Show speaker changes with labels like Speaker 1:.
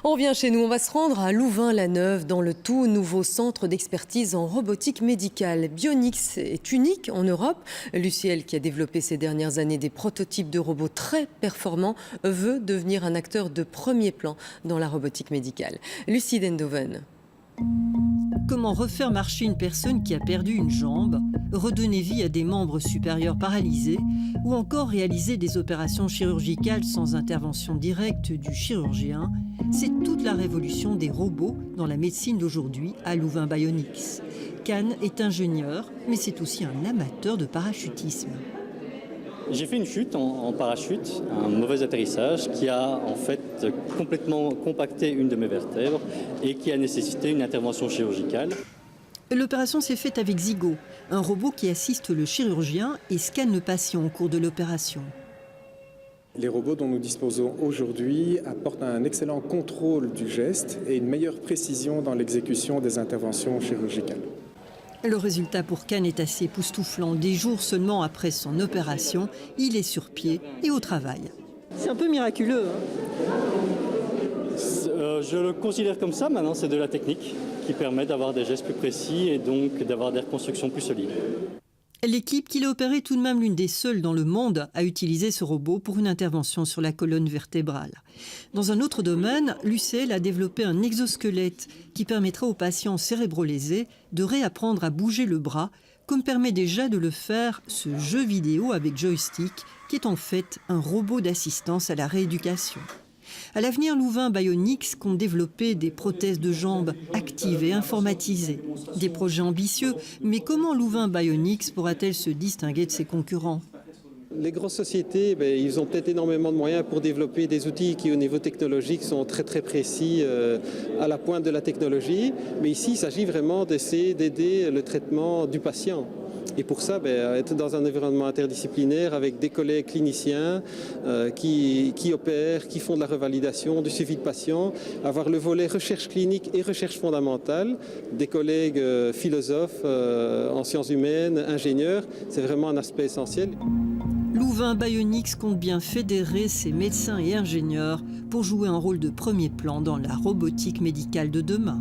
Speaker 1: On revient chez nous, on va se rendre à Louvain-la-Neuve dans le tout nouveau centre d'expertise en robotique médicale. Bionix est unique en Europe. Luciel, qui a développé ces dernières années des prototypes de robots très performants, veut devenir un acteur de premier plan dans la robotique médicale. Lucie Dendoven.
Speaker 2: Comment refaire marcher une personne qui a perdu une jambe, redonner vie à des membres supérieurs paralysés ou encore réaliser des opérations chirurgicales sans intervention directe du chirurgien, c'est toute la révolution des robots dans la médecine d'aujourd'hui à Louvain Bionics. Can est ingénieur, mais c'est aussi un amateur de parachutisme.
Speaker 3: J'ai fait une chute en parachute, un mauvais atterrissage qui a en fait complètement compacté une de mes vertèbres et qui a nécessité une intervention chirurgicale.
Speaker 2: L'opération s'est faite avec Zygo, un robot qui assiste le chirurgien et scanne le patient au cours de l'opération.
Speaker 4: Les robots dont nous disposons aujourd'hui apportent un excellent contrôle du geste et une meilleure précision dans l'exécution des interventions chirurgicales.
Speaker 2: Le résultat pour Can est assez époustouflant. Des jours seulement après son opération, il est sur pied et au travail. C'est un peu miraculeux,
Speaker 3: Je le considère comme ça maintenant, c'est de la technique qui permet d'avoir des gestes plus précis et donc d'avoir des reconstructions plus solides.
Speaker 2: L'équipe qu'il a opérée est tout de même l'une des seules dans le monde à utiliser ce robot pour une intervention sur la colonne vertébrale. Dans un autre domaine, Luciel a développé un exosquelette qui permettra aux patients cérébrolésés de réapprendre à bouger le bras, comme permet déjà de le faire ce jeu vidéo avec joystick, qui est en fait un robot d'assistance à la rééducation. À l'avenir, Louvain Bionics compte développer des prothèses de jambes actives et informatisées. Des projets ambitieux, mais comment Louvain Bionics pourra-t-elle se distinguer de ses concurrents ?
Speaker 5: Les grosses sociétés, ils ont peut-être énormément de moyens pour développer des outils qui, au niveau technologique, sont très très précis, à la pointe de la technologie. Mais ici, il s'agit vraiment d'essayer d'aider le traitement du patient. Et pour ça, être dans un environnement interdisciplinaire avec des collègues cliniciens qui opèrent, qui font de la revalidation, du suivi de patients, avoir le volet recherche clinique et recherche fondamentale, des collègues philosophes en sciences humaines, ingénieurs, c'est vraiment un aspect essentiel.
Speaker 2: Louvain Bionics compte bien fédérer ses médecins et ingénieurs pour jouer un rôle de premier plan dans la robotique médicale de demain.